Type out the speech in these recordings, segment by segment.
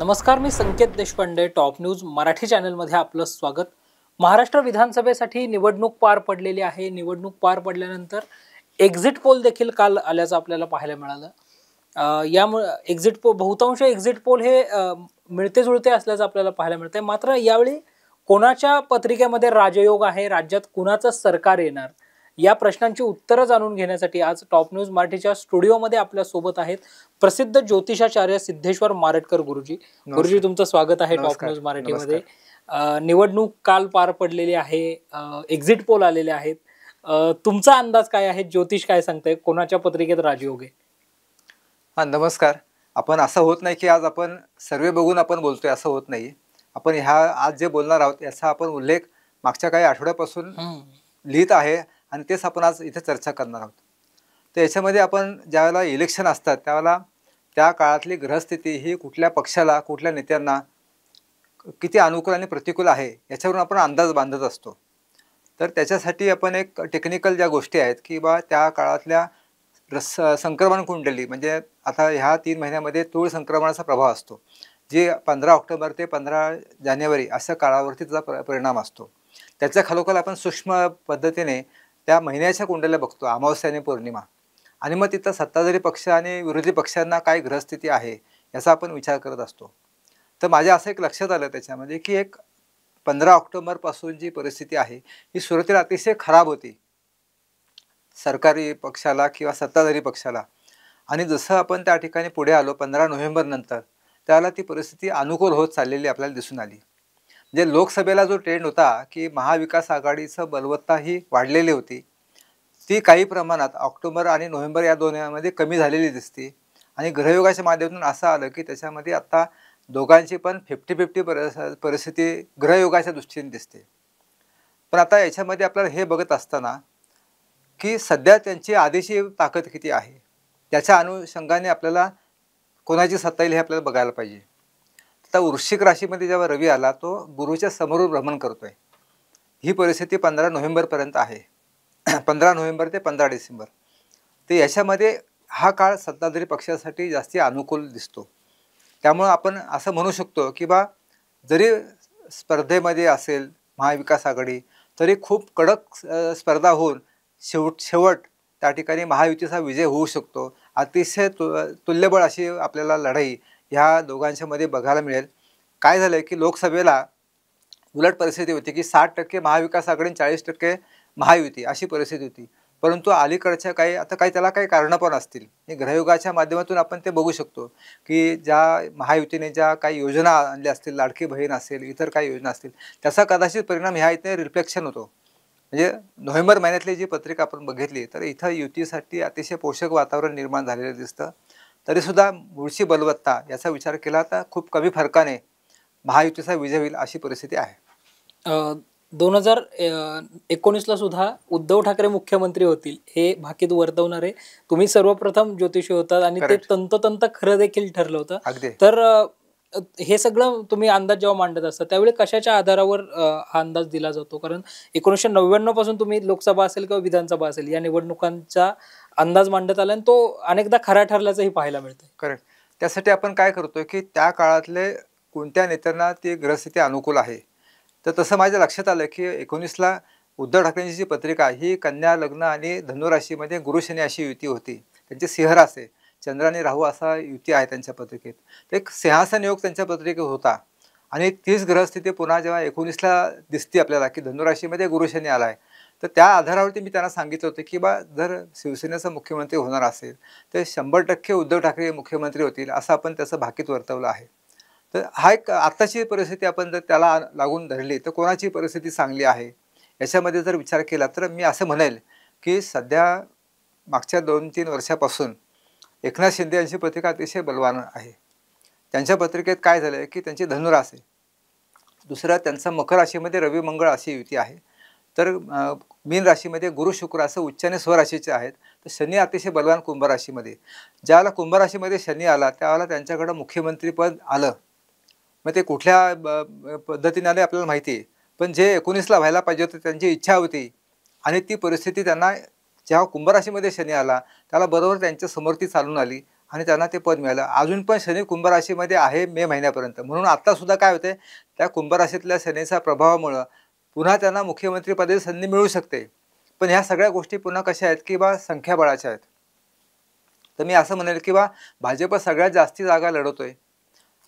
नमस्कार, मी संकेत Deshpande. Top news Marathi चॅनलमध्ये आपलं स्वागत. महाराष्ट्र विधानसभेसाठी निवडणूक पार पडलेली आहे. निवडणूक पार पडल्यानंतर एक्झिट पोल देखील काल आल्याचं आपल्याला पाहायला मिळालं. यामुळे बहुतांश एक्झिट पोल हे मिळते जुळते असल्याचं आपल्याला पाहायला मिळतंय. मात्र यावेळी कोणाच्या पत्रिकेमध्ये राजयोग आहे, राज्यात कुणाचं सरकार येणार, या प्रश्नांची उत्तरं जाणून घेण्यासाठी आज टॉप न्यूज मराठीच्या स्टुडिओमध्ये आपल्या सोबत आहेत प्रसिद्ध ज्योतिषाचार्य सिद्धेश्वर मारटकर गुरुजी. गुरुजी, तुमचं स्वागत आहे टॉप न्यूज मराठीमध्ये. निवडणूक काल पार पडलेली आहे, एक्झिट पोल आलेले आहेत. तुमचा अंदाज काय आहे? ज्योतिष काय सांगताय, कोणाच्या पत्रिकेत राजयोग आहे? हा, नमस्कार. आपण असं होत नाही की आज आपण सर्वे बघून आपण बोलतोय, असं होत नाही. आपण आज जे बोलणार आहोत याचा आपण उल्लेख मागच्या काही आठवड्यापासून लिहित आहे आणि तेच आपण आज इथे चर्चा करणार आहोत. तर याच्यामध्ये आपण ज्यावेळेला इलेक्शन असतात त्यावेळेला त्या काळातली ग्रहस्थिती ही कुठल्या पक्षाला, कुठल्या नेत्यांना किती अनुकूल आणि प्रतिकूल आहे याच्यावरून आपण अंदाज बांधत असतो. तर त्याच्यासाठी आपण एक टेक्निकल ज्या गोष्टी आहेत की बा त्या काळातल्या संक्रमण कुंडली, म्हणजे आता ह्या 3 महिन्यामध्ये तूळ संक्रमणाचा प्रभाव असतो, जे 15 ऑक्टोबर ते 15 जानेवारी अशा काळावरती त्याचा परिणाम असतो. त्याच्या खालोखाल आपण सूक्ष्म पद्धतीने त्या महिन्याच्या कुंडल्या बघतो, अमावस्या आणि पौर्णिमा, आणि मग तिथं सत्ताधारी पक्ष आणि विरोधी पक्षांना काय ग्रहस्थिती आहे याचा आपण विचार करत असतो. तर माझ्या असं एक लक्षात आलं त्याच्यामध्ये की एक 15 ऑक्टोबरपासून जी परिस्थिती आहे ही सुरुवातीला अतिशय खराब होती सरकारी पक्षाला किंवा सत्ताधारी पक्षाला, आणि जसं आपण त्या ठिकाणी पुढे आलो 15 नोव्हेंबर नंतर त्याला ती परिस्थिती अनुकूल होत चाललेली आपल्याला दिसून आली. म्हणजे लोकसभेला जो ट्रेंड होता की महाविकास आघाडीचं बलवत्ता ही वाढलेली होती, ती काही प्रमाणात ऑक्टोबर आणि नोव्हेंबर या 2 महिन्यामध्ये कमी झालेली दिसते. आणि ग्रहयोगाच्या माध्यमातून असं आलं की त्याच्यामध्ये आता दोघांची पण 50-50 परिस्थिती ग्रहयोगाच्या दृष्टीने दिसते. पण आता याच्यामध्ये आपल्याला हे बघत असताना की सध्या त्यांची आधीची ताकद किती आहे त्याच्या अनुषंगाने आपल्याला कोणाची सत्ता येईल हे आपल्याला बघायला पाहिजे. आता वृश्चिक राशीमध्ये जेव्हा रवी आला तो गुरुच्या समोरून भ्रमण करतोय. ही परिस्थिती 15 नोव्हेंबरपर्यंत आहे. 15 नोव्हेंबर ते 15 डिसेंबर. तर याच्यामध्ये हा काळ सत्ताधारी पक्षासाठी जास्ती अनुकूल दिसतो. त्यामुळं आपण असं म्हणू शकतो की बा जरी स्पर्धेमध्ये असेल महाविकास आघाडी, तरी खूप कडक स्पर्धा होऊन शेवट त्या ठिकाणी महायुतीचा विजय होऊ शकतो. अतिशय तुल्यबळ अशी आपल्याला लढाई ह्या दोघांच्या मध्ये बघायला मिळेल. काय झालं की लोकसभेला उलट परिस्थिती होती की 60% महाविकास आघाडी, 40% महायुती अशी परिस्थिती होती. परंतु अलीकडच्या काही त्याला काही कारणं पण असतील. हे ग्रहयोगाच्या माध्यमातून आपण ते बघू शकतो की ज्या महायुतीने ज्या काही योजना आणल्या असतील, लाडकी बहीण असेल, इतर काही योजना असतील, त्याचा कदाचित परिणाम ह्या इथे रिफ्लेक्शन होतो. म्हणजे नोव्हेंबर महिन्यातली जी पत्रिका आपण बघितली तर इथं युतीसाठी अतिशय पोषक वातावरण निर्माण झालेलं दिसतं. तरीसुद्धा मूळची बलवत्ता याचा विचार केला तर खूप कमी फरकाने महायुतीचा विजय होईल अशी परिस्थिती आहे. 2019ला सुद्धा उद्धव ठाकरे मुख्यमंत्री होतील हे भाकीत वर्तवणारे तुम्ही सर्वप्रथम ज्योतिषी होतात आणि ते तंतोतंत खरं देखील ठरलं होतं. तर हे सगळं तुम्ही अंदाज जेव्हा मांडत असता त्यावेळी कशाच्या आधारावर हा अंदाज दिला जातो? कारण 1999 पासून तुम्ही लोकसभा असेल किंवा विधानसभा असेल या निवडणुकांचा अंदाज मांडत आला आणि तो अनेकदा खरा ठरल्याचंही पाहायला मिळतं. करेक्ट. त्यासाठी आपण काय करतोय की त्या काळातले कोणत्या नेत्यांना ती ग्रहस्थिती अनुकूल आहे. तर तसं माझ्या लक्षात आलं की 19ला उद्धव ठाकरेंची जी पत्रिका ही कन्या लग्न आणि धनुराशीमध्ये गुरु शनी अशी युती होती. त्यांची सिंह राशी, चंद्र आणि राहू असा युती आहे त्यांच्या पत्रिकेत. तर एक सिंहासन योग त्यांच्या पत्रिकेत होता. आणि तीच ग्रहस्थिती पुन्हा जेव्हा 19ला दिसते आपल्याला की धनुराशीमध्ये गुरु शनी आला आहे, तर त्या आधारावरती मी त्यांना सांगितलं होतं की बा जर शिवसेनेचा मुख्यमंत्री होणार असेल तर 100% उद्धव ठाकरे मुख्यमंत्री होतील असं आपण त्याचं भाकीत वर्तवलं आहे. तर हा एक आत्ताची परिस्थिती आपण जर त्याला लागून धरली तर कोणाची परिस्थिती चांगली आहे याच्यामध्ये जर विचार केला तर मी असं म्हणेल की सध्या मागच्या 2-3 वर्षापासून एकनाथ शिंदे यांची पत्रिका अतिशय बलवान आहे. त्यांच्या पत्रिकेत काय झालं आहे की त्यांची धनुराशी, दुसरा त्यांचा मकर राशीमध्ये रवी मंगळ अशी युती आहे. तर मीन राशीमध्ये गुरु शुक्र असं उच्च आणि स्वराशीचे आहेत. तर शनी अतिशय बलवान कुंभ राशीमध्ये. ज्यावेळेला कुंभ राशीमध्ये शनी आला त्यावेळेला त्यांच्याकडं मुख्यमंत्रीपद आलं. मग ते कुठल्या पद्धतीने आले आपल्याला माहिती आहे, पण जे 19ला व्हायला पाहिजे होतं त्यांची इच्छा होती आणि ती परिस्थिती त्यांना जेव्हा कुंभ राशीमध्ये शनी आला त्याला बरोबर त्यांच्या समोर ती चालून आली आणि त्यांना ते पद मिळालं. अजून पण शनी कुंभ राशीमध्ये आहे मे महिन्यापर्यंत. म्हणून आता सुद्धा काय होते, त्या कुंभ राशीतल्या शनीच्या प्रभावामुळं पुन्हा त्यांना मुख्यमंत्रीपदी संधी मिळू शकते. पण ह्या सगळ्या गोष्टी पुन्हा कशा आहेत की बा संख्याबळाच्या आहेत. तर मी असं म्हणेल की बा भाजप सगळ्यात जास्ती जागा लढवतोय,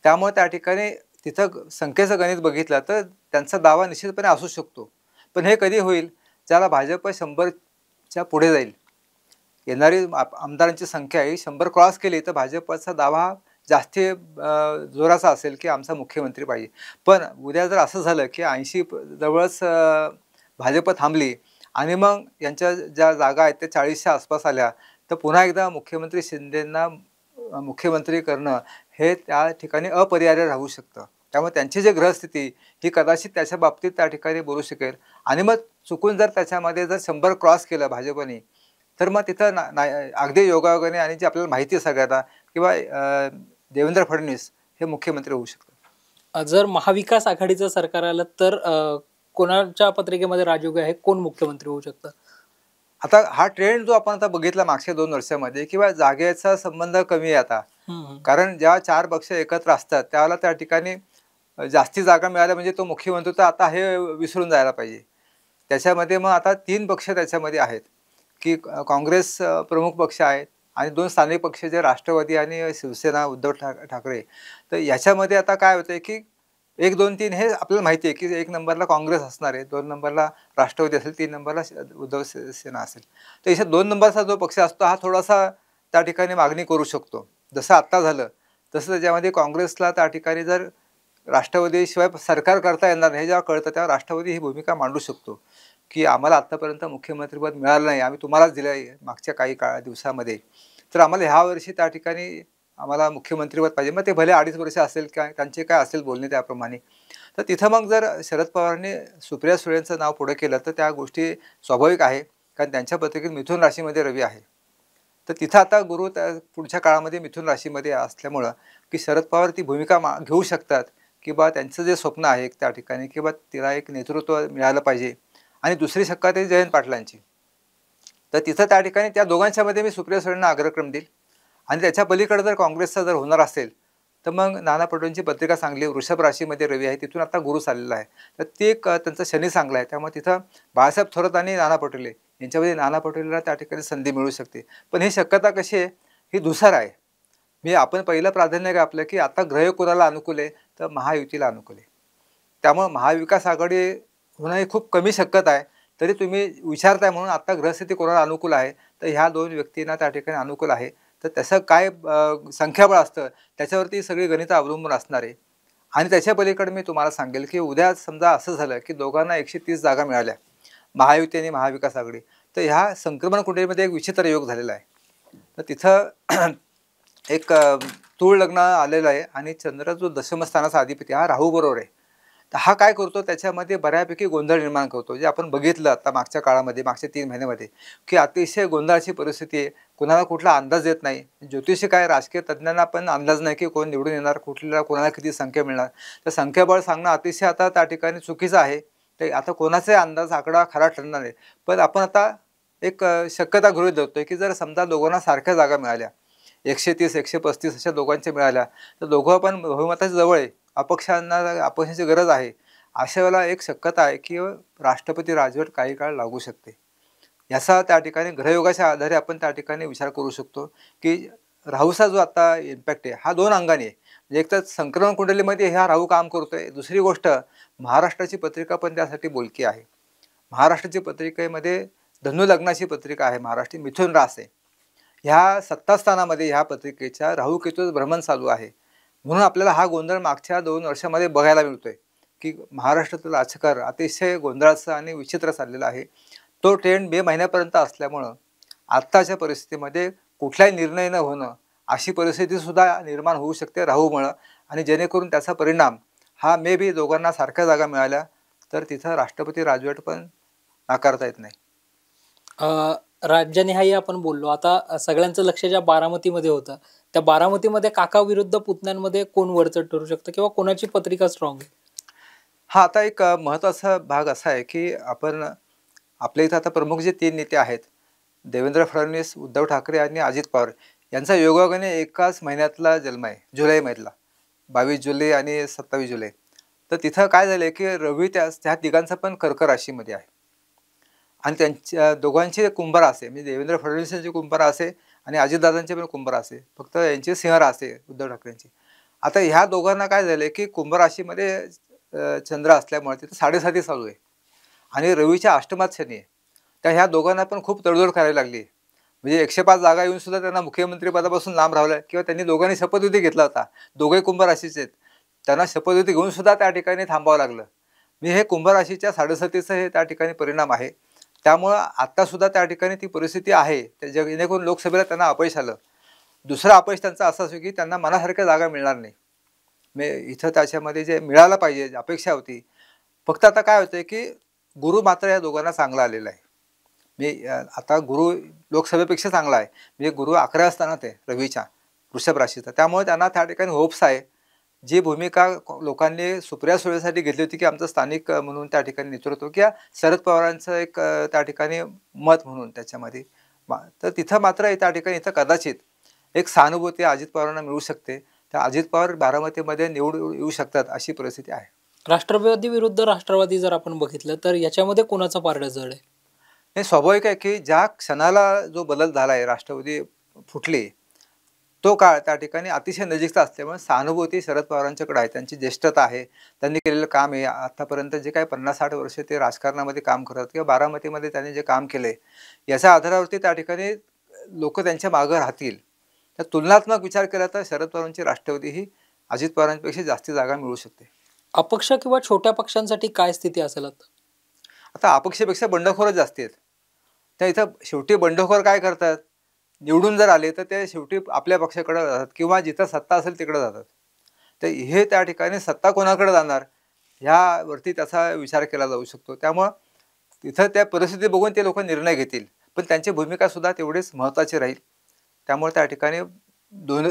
त्यामुळे त्या ठिकाणी तिथं संख्येचं गणित बघितलं तर त्यांचा दावा निश्चितपणे असू शकतो. पण हे कधी होईल, ज्याला भाजप 100च्या पुढे जाईल. येणारी आमदारांची संख्या ही 100 क्रॉस केली तर भाजपचा दावा जास्ती जोराचा असेल की आमचा मुख्यमंत्री पाहिजे. पण उद्या जर असं झालं की 80 जवळच भाजप थांबली आणि मग यांच्या ज्या जागा आहेत त्या 40च्या आसपास आल्या, तर पुन्हा एकदा मुख्यमंत्री शिंदेंना मुख्यमंत्री करणं हे त्या ठिकाणी अपरिहार्य राहू शकतं. त्यामुळे त्यांची जी ग्रहस्थिती ही कदाचित त्याच्या बाबतीत त्या ठिकाणी बोलू शकेल. आणि मग चुकून जर त्याच्यामध्ये जर 100 क्रॉस केलं भाजपने, तर मग तिथं अगदी योगायोगाने आणि जे आपल्याला माहिती आहे सगळ्यांना किंवा देवेंद्र फडणवीस हे मुख्यमंत्री होऊ शकतात. जर महाविकास आघाडीचं सरकार आलं तर कोणाच्या पत्रिकेमध्ये राजयोगी आहे, कोण मुख्यमंत्री होऊ शकतं? आता हा ट्रेंड जो आपण आता बघितला मागच्या 2 वर्षामध्ये किंवा जागेचा संबंध कमी आहे आता. कारण जेव्हा 4 पक्ष एकत्र असतात त्यावेळेला त्या ठिकाणी जास्ती जागा मिळाल्या म्हणजे तो मुख्यमंत्री तर आता हे विसरून जायला पाहिजे. त्याच्यामध्ये मग आता 3 पक्ष त्याच्यामध्ये आहेत की काँग्रेस प्रमुख पक्ष आहेत आणि 2 स्थानिक पक्ष जे राष्ट्रवादी आणि शिवसेना उद्धव ठाकरे. तर याच्यामध्ये आता काय होतंय की 1, 2, 3 हे आपल्याला माहिती आहे की 1 नंबरला काँग्रेस असणार आहे, 2 नंबरला राष्ट्रवादी असेल, 3 नंबरला उद्धव सेना असेल. तर याच्यात 2 नंबरचा जो पक्ष असतो हा थोडासा त्या ठिकाणी मागणी करू शकतो. जसं आत्ता झालं तसं त्याच्यामध्ये काँग्रेसला त्या ठिकाणी जर राष्ट्रवादीशिवाय सरकार करता येणार नाही हे जेव्हा कळतं तेव्हा राष्ट्रवादी ही भूमिका मांडू शकतो की आम्हाला आत्तापर्यंत मुख्यमंत्रीपद मिळालं नाही, आम्ही तुम्हालाच दिलं आहे मागच्या काही दिवसामध्ये, तर आम्हाला ह्या वर्षी त्या ठिकाणी आम्हाला मुख्यमंत्रीपद पाहिजे. मग ते भले 2.5 वर्ष असेल काय त्यांचे काय असेल बोलणे त्याप्रमाणे. तर तिथं मग जर शरद पवारांनी सुप्रिया सुळेंचं नाव पुढे केलं तर त्या गोष्टी स्वाभाविक आहे, कारण त्यांच्या पत्रिकेत मिथुन राशीमध्ये रवी आहे. तर तिथं आता गुरु त्या पुढच्या काळामध्ये मिथुन राशीमध्ये असल्यामुळं की शरद पवार ती भूमिका घेऊ शकतात की बा त्यांचं जे स्वप्न आहे त्या ठिकाणी की बा तिला एक नेतृत्व मिळालं पाहिजे. आणि दुसरी शक्यता आहे जयंत पाटलांची. तर तिथं त्या ठिकाणी त्या दोघांच्यामध्ये मी सुप्रिया सुळेंना अग्रक्रम देईल. आणि त्याच्या पलीकडे जर काँग्रेसचा जर होणार असेल तर मग नाना पटोलेंची पत्रिका चांगली, वृषभ राशीमध्ये रवी आहे, तिथून आता गुरु चाललेला आहे. तर ते एक त्यांचं शनी चांगला आहे, त्यामुळे तिथं बाळासाहेब थोरात आणि नाना पटोले यांच्यामध्ये नाना पटोलेला त्या ठिकाणी संधी मिळू शकते. पण ही शक्यता कशी आहे, ही धुसर आहे. आपण पहिलं प्राधान्य काय आपलं की आता ग्रह कोणाला अनुकूल आहे तर महायुतीला अनुकूल आहे. त्यामुळे महाविकास आघाडी होणं ही खूप कमी शक्यता आहे. तरी तुम्ही विचारताय म्हणून आता ग्रहस्थिती कोणाला अनुकूल आहे तर ह्या 2 व्यक्तींना त्या ठिकाणी अनुकूल आहे. तर त्याचं काय संख्याबळ असतं त्याच्यावरती सगळी गणितं अवलंबून असणार आहे. आणि त्याच्या पलीकडे मी तुम्हाला सांगेल की उद्या समजा असं झालं की दोघांना 130 जागा मिळाल्या महायुती आणि महाविकास आघाडी, तर ह्या संक्रमण कुंडलीमध्ये एक विचित्र योग झालेला आहे. तर तिथं एक तूळ लग्न आलेलं आहे आणि चंद्र जो दशमस्थानाचा अधिपती हा राहू बरोबर आहे. तर हा काय करतो त्याच्यामध्ये बऱ्यापैकी गोंधळ निर्माण करतो. जे आपण बघितलं आता मागच्या काळामध्ये मागच्या 3 महिन्यामध्ये की अतिशय गोंधळाची परिस्थिती आहे. कुणाला कुठला अंदाज येत नाही. ज्योतिषी काय राजकीय तज्ज्ञांना पण अंदाज नाही की कोण निवडून येणार, कुठल्या कोणाला किती संख्या मिळणार. तर संख्याबळ सांगणं अतिशय आता त्या ठिकाणी चुकीचं आहे. ते आता कोणाचाही अंदाज आकडा खरा ठरणार आहे. पण आपण आता एक शक्यता गृहीत धरतोय की जर समजा दोघांना सारख्या जागा मिळाल्या 130 135 अशा दोघांच्या मिळाल्या तर दोघं पण बहुमताच्या जवळ आहे, अपक्षांची गरज आहे. अशा वेळेला एक शक्यता आहे की राष्ट्रपती राजवट काही काळ लागू शकते. याचा त्या ठिकाणी ग्रहयोगाच्या आधारे आपण त्या ठिकाणी विचार करू शकतो की राहूचा जो आता इम्पॅक्ट आहे हा 2 अंगाने आहे. म्हणजे एक तर संक्रमण कुंडलीमध्ये हा राहू काम करतोय, दुसरी गोष्ट महाराष्ट्राची पत्रिका पण त्यासाठी बोलकी आहे. महाराष्ट्राची पत्रिकेमध्ये धनु लग्नाची पत्रिका आहे, महाराष्ट्र मिथुन रास आहे. ह्या सत्तास्थानामध्ये ह्या पत्रिकेच्या राहू केतू भ्रमण चालू आहे. म्हणून आपल्याला हा गोंधळ मागच्या 2 वर्षामध्ये बघायला मिळतोय की महाराष्ट्रातील राजकारण अतिशय गोंधळाचं आणि विचित्र चाललेलं आहे. तो ट्रेंड मे महिन्यापर्यंत असल्यामुळं आत्ताच्या परिस्थितीमध्ये कुठलाही निर्णय न होणं अशी परिस्थितीसुद्धा निर्माण होऊ शकते राहूमुळं. आणि जेणेकरून त्याचा परिणाम हा मे बी दोघांना सारख्या जागा मिळाल्या तर तिथं राष्ट्रपती राजवट पण नाकारता येत नाही. राज्यनिहाय आपण बोललो. आता सगळ्यांचं लक्ष ज्या बारामतीमध्ये होतं त्या बारामतीमध्ये काका विरुद्ध पुतण्यांमध्ये कोण वरचढ ठरू शकतं किंवा कोणाची पत्रिका स्ट्रॉंग आहे? हा आता एक महत्त्वाचा भाग असा आहे की आपण आपल्या इथं आता प्रमुख जे 3 नेते आहेत देवेंद्र फडणवीस, उद्धव ठाकरे आणि अजित पवार यांचा योगायोगाने एकाच महिन्यातला जन्म आहे, जुलै महिन्यातला, 22 जुलै आणि 27 जुलै. तर तिथं काय झालं की रवी त्या तिघांचा पण कर्क राशीमध्ये आहे आणि त्यांच्या दोघांची कुंभ राशी, म्हणजे देवेंद्र फडणवीसांची कुंभ राशी आणि अजितदादांची पण कुंभ राशी, फक्त यांची सिंह राशी उद्धव ठाकरेंची. आता ह्या दोघांना काय झालं की कुंभ राशीमध्ये चंद्र असल्यामुळे तिथं 7.5 चालू आहे आणि रवीच्या अष्टमात शनी आहे. तर ह्या दोघांना पण खूप तडजोड करावी लागली. म्हणजे 105 जागा येऊन सुद्धा त्यांना मुख्यमंत्री पदापासून लांब राहिलं, किंवा त्यांनी दोघांनी शपथविधी घेतला होता, दोघे कुंभ राशीचे आहेत, त्यांना शपथविधी घेऊन सुद्धा त्या ठिकाणी थांबावं लागलं. म्हणजे हे कुंभ राशीच्या 7.5चं हे त्या ठिकाणी परिणाम आहे. त्यामुळं आत्तासुद्धा त्या ठिकाणी ती परिस्थिती आहे, जेणेकरून लोकसभेला त्यांना अपयश आलं. दुसरं अपयश त्यांचं असं असं की त्यांना मनासारख्या जागा मिळणार नाही. म्हणजे इथं त्याच्यामध्ये जे मिळालं पाहिजे, अपेक्षा होती. फक्त आता काय होतंय की गुरु मात्र या दोघांना चांगला आलेला आहे. म्हणजे आता गुरु लोकसभेपेक्षा चांगला आहे. म्हणजे गुरु 11 स्थानात आहे रवीच्या, वृषभ राशीचा. त्यामुळे त्यांना त्या ठिकाणी होप्स आहे. जी भूमिका लोकांनी सुप्रिया सुळेसाठी घेतली होती की आमचं स्थानिक म्हणून त्या ठिकाणी नेतृत्व, किंवा शरद पवारांचं एक त्या ठिकाणी मत म्हणून त्याच्यामध्ये, तर तिथं मात्र त्या ठिकाणी इथं कदाचित एक सहानुभूती अजित पवारांना मिळू शकते. तर अजित पवार बारामतीमध्ये निवडून येऊ शकतात अशी परिस्थिती आहे. राष्ट्रवादी विरुद्ध राष्ट्रवादी जर आपण बघितलं तर याच्यामध्ये कोणाचा पारडं जड आहे? हे स्वाभाविक आहे की ज्या क्षणाला जो बदल झाला आहे, राष्ट्रवादी फुटली, तो काळ त्या ठिकाणी अतिशय नजीकचा असल्यामुळे सहानुभूती शरद पवारांच्याकडे आहे. त्यांची ज्येष्ठता आहे, त्यांनी केलेलं काम आहे. आतापर्यंत जे काही 50-60 वर्ष ते राजकारणामध्ये काम करतात, किंवा बारामतीमध्ये त्यांनी जे काम केले, याच्या आधारावरती त्या ठिकाणी लोक त्यांच्या मागं राहतील. तर तुलनात्मक विचार केला तर शरद पवारांची राष्ट्रवादी ही अजित पवारांपेक्षा जास्त जागा मिळू शकते. अपक्ष किंवा छोट्या पक्षांसाठी काय स्थिती असेल आता? आता अपक्षपेक्षा बंडखोरच जास्त आहेत. त्या इथं शेवटी बंडखोर काय करतात, निवडून जर आले तर ते शेवटी आपल्या पक्षाकडे जातात, किंवा जिथं सत्ता असेल तिकडे जातात. तर हे त्या ठिकाणी सत्ता कोणाकडे जाणार ह्यावरती त्याचा विचार केला जाऊ शकतो. त्यामुळं तिथं त्या परिस्थिती बघून ते लोक निर्णय घेतील, पण त्यांची भूमिका सुद्धा तेवढीच महत्त्वाची राहील. त्यामुळे त्या ठिकाणी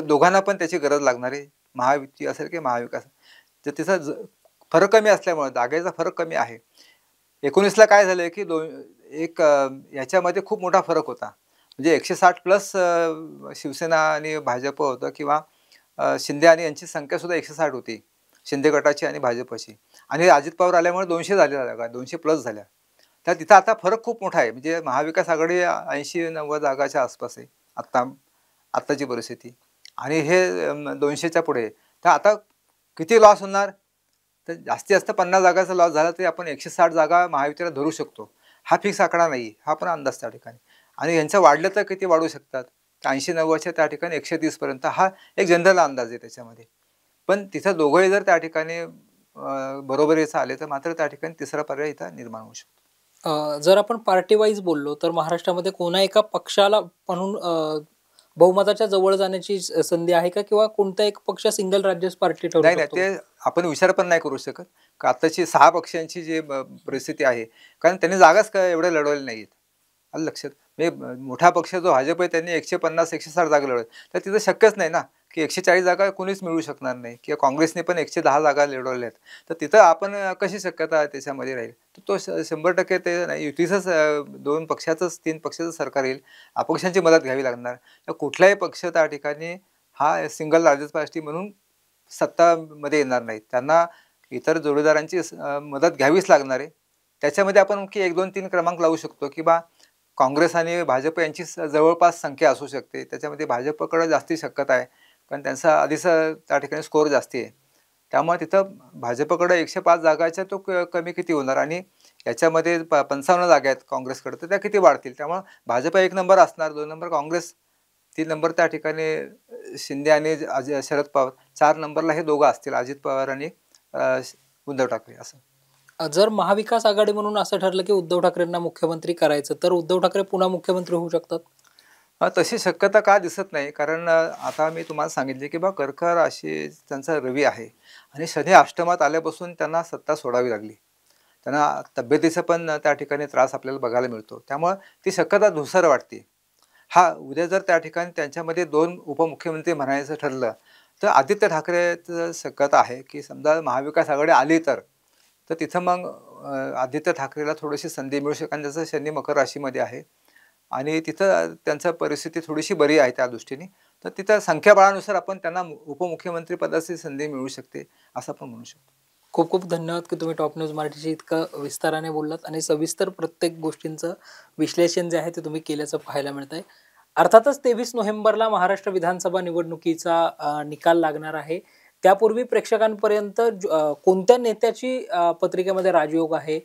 दोघांना पण त्याची गरज लागणार आहे, महायुती असेल की महाविकास. तर तिथं फरक कमी असल्यामुळे, जागेचा फरक कमी आहे. 19ला काय झालं की याच्यामध्ये खूप मोठा फरक होता. म्हणजे 160+ शिवसेना आणि भाजप होतं, किंवा शिंदे आणि यांची संख्या सुद्धा 160 होती, शिंदे गटाची आणि भाजपची. आणि अजित पवार आल्यामुळे 200 झाल्या जागा, 200+ झाल्या. तर तिथं आता फरक खूप मोठा आहे. म्हणजे महाविकास आघाडी 80-90 जागाच्या आसपास आहे आत्ताची परिस्थिती, आणि हे 200च्या पुढे. तर आता किती लॉस होणार, तर जास्तीत जास्त 50 जागाचा लॉस झाला तरी आपण 160 जागा महायुतीला धरू शकतो. हा फिक्स आकडा नाही, हा पण अंदाज त्या ठिकाणी. आणि यांचं वाढलं तर किती वाढू शकतात, 80-90च्या त्या ठिकाणी 130 पर्यंत, हा एक जनरल अंदाज आहे त्याच्यामध्ये. पण तिथं दोघंही जर त्या ठिकाणी बरोबरीचं आले तर मात्र त्या ठिकाणी तिसरा पर्याय इथं निर्माण होऊ शकतो. जर आपण पार्टी वाईज बोललो तर महाराष्ट्रामध्ये कोणा एका पक्षाला म्हणून बहुमताच्या जवळ जाण्याची संधी आहे का, किंवा कोणता एक पक्ष सिंगल राज्य पार्टी ठरू नाही, शकतो? ते आपण विचार पण नाही करू शकत. का आताची 6 पक्षांची जी परिस्थिती आहे, कारण त्यांनी जागाच एवढ्या लढवल्या नाहीत. आलं लक्षात. म्हणजे मोठा पक्ष जो भाजप आहे, त्यांनी 150-160 जागा लढवल्या. तर तिथं शक्यच नाही ना की 140 जागा कोणीच मिळू शकणार नाही, किंवा काँग्रेसने पण 110 जागा लढवल्या आहेत. तर तिथं आपण कशी शक्यता त्याच्यामध्ये राहील. तर तो 100% ते नाही, युतीचंच 2 पक्षाचंच 3 पक्षाचं सरकार येईल, अपक्षांची मदत घ्यावी लागणार. तर कुठलाही पक्ष त्या ठिकाणी हा सिंगल लार्जेस्ट पार्टी म्हणून सत्तामध्ये येणार नाहीत. त्यांना इतर जोडीदारांची मदत घ्यावीच लागणार आहे. त्याच्यामध्ये आपण की 1, 2, 3 क्रमांक लावू शकतो, की बा काँग्रेस आणि भाजप यांची जवळपास संख्या असू शकते. त्याच्यामध्ये भाजपकडे जास्ती शक्यता आहे, कारण त्यांचा आधीच त्या ठिकाणी स्कोअर जास्ती आहे. त्यामुळे तिथं भाजपकडे 105 जागाच्या तो कमी किती होणार, आणि याच्यामध्ये 55 जागा आहेत काँग्रेसकडे, तर त्या किती वाढतील. त्यामुळे भाजप 1 नंबर असणार, 2 नंबर काँग्रेस, 3 नंबर त्या ठिकाणी शिंदे आणि शरद पवार, 4 नंबरला हे दोघं असतील, अजित पवार आणि उद्धव ठाकरे. असं जर महाविकास आघाडी म्हणून असं ठरलं की उद्धव ठाकरेंना मुख्यमंत्री करायचं, तर उद्धव ठाकरे पुन्हा मुख्यमंत्री होऊ शकतात? तशी शक्यता का दिसत नाही, कारण आता मी तुम्हाला सांगितले की कर्क राशी त्यांचा रवी आहे, आणि शनी अष्टमात आल्यापासून त्यांना सत्ता सोडावी लागली. त्यांना तब्येतीचा पण त्या ठिकाणी त्रास आपल्याला बघायला मिळतो. त्यामुळं ती शक्यता धुसर वाटते. उद्या जर त्या ठिकाणी त्यांच्यामध्ये 2 उपमुख्यमंत्री म्हणायचं ठरलं तर आदित्य ठाकरेचं शक्यता आहे की समजा महाविकास आघाडी आली तर तिथं मग आदित्य ठाकरेला थोडीशी संधी मिळू शकते. आणि जसं शनी मकर राशीमध्ये आहे आणि तिथं त्यांचा परिस्थिती थोडीशी बरी आहे त्या दृष्टीने, तर तिथं संख्याबळानुसार आपण त्यांना उपमुख्यमंत्री पदाची संधी मिळू शकते असं आपण म्हणू शकतो. खूप खूप धन्यवाद की तुम्ही टॉप न्यूज मराठीशी इतकं विस्ताराने बोललात आणि सविस्तर प्रत्येक गोष्टींचं विश्लेषण जे आहे ते तुम्ही केल्याचं पाहायला मिळत आहे. अर्थातच 23 नोव्हेंबरला महाराष्ट्र विधानसभा निवडणुकीचा निकाल लागणार आहे. त्यापूर्वी प्रेक्षकांपर्यंत कोणत्या नेत्याची पत्रिकेमध्ये राजयोग आहे,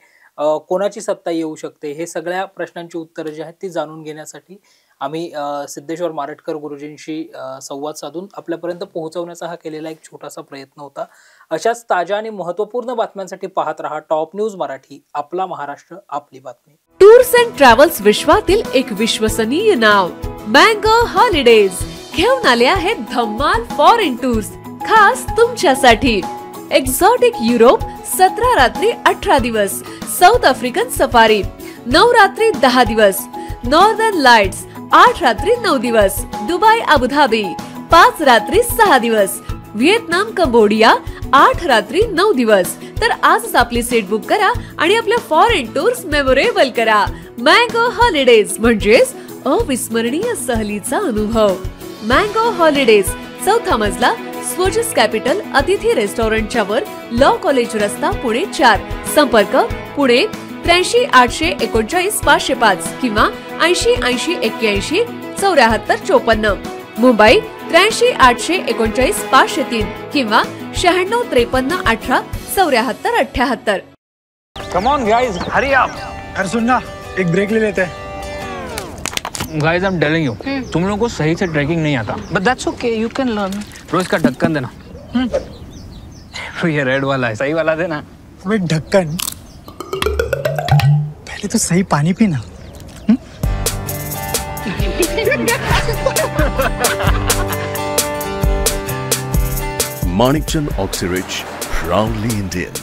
कोणाची सत्ता येऊ शकते, हे सगळ्या प्रश्नांची उत्तरं जी आहेत ती जाणून घेण्यासाठी आम्ही सिद्धेश्वर मारटकर गुरुजींशी संवाद साधून आपल्यापर्यंत पोहोचवण्याचा हा केलेला एक छोटासा प्रयत्न होता. अशाच ताज्या आणि महत्त्वपूर्ण बातम्यांसाठी पाहत रहा टॉप न्यूज मराठी, आपला महाराष्ट्र आपली बातमी. टूर्स अँड ट्रॅव्हल्स विश्वातील एक विश्वसनीय नाव मँगो हॉलिडेज घेऊन आले आहेत धम्माल फॉरेन टूर्स खास तुमच्यासाठी. एक्झॉटिक युरोप 17 रात्री 18 दिवस, साऊथ आफ्रिकन सफारी 9 रात्री 10 दिवस, नॉर्दर्न लाईट्स 8 रात्री 9 दिवस, दुबई अबुधाबी 5 रात्री 6 दिवस, व्हिएतनाम कंबोडिया 8 रात्री 9 दिवस. तर आजच आपली सीट बुक करा आणि आपल्या फॉरेन टूर्स मेमोरेबल करा. मँगो हॉलिडेज म्हणजेच अविस्मरणीय सहलीचा अनुभव. मँगो हॉलिडेज, 4था मजला, स्वोजस कॅपिटल अतिथी रेस्टॉरंटच्या वर, लॉ कॉलेज रस्ता, पुणे 4. संपर्क पुणे 83 839 505 किंवा 80 80 81 74 54. मुंबई 83 839 503 किंवा 96 53 18 74 78. Come on guys, hurry up. यार सुन ना, एक ब्रेक ले लेते हैं. Guys, I'm telling you, तुम लोगों को सही से ट्रैकिंग नहीं आता. But that's okay, you can learn. रोज का ढक्कन देना. ये रेड वाला है, सही वाला देना. अबे ढक्कन, पहले तो सही पानी पीना. Manikchand Oxyrich, proudly Indian.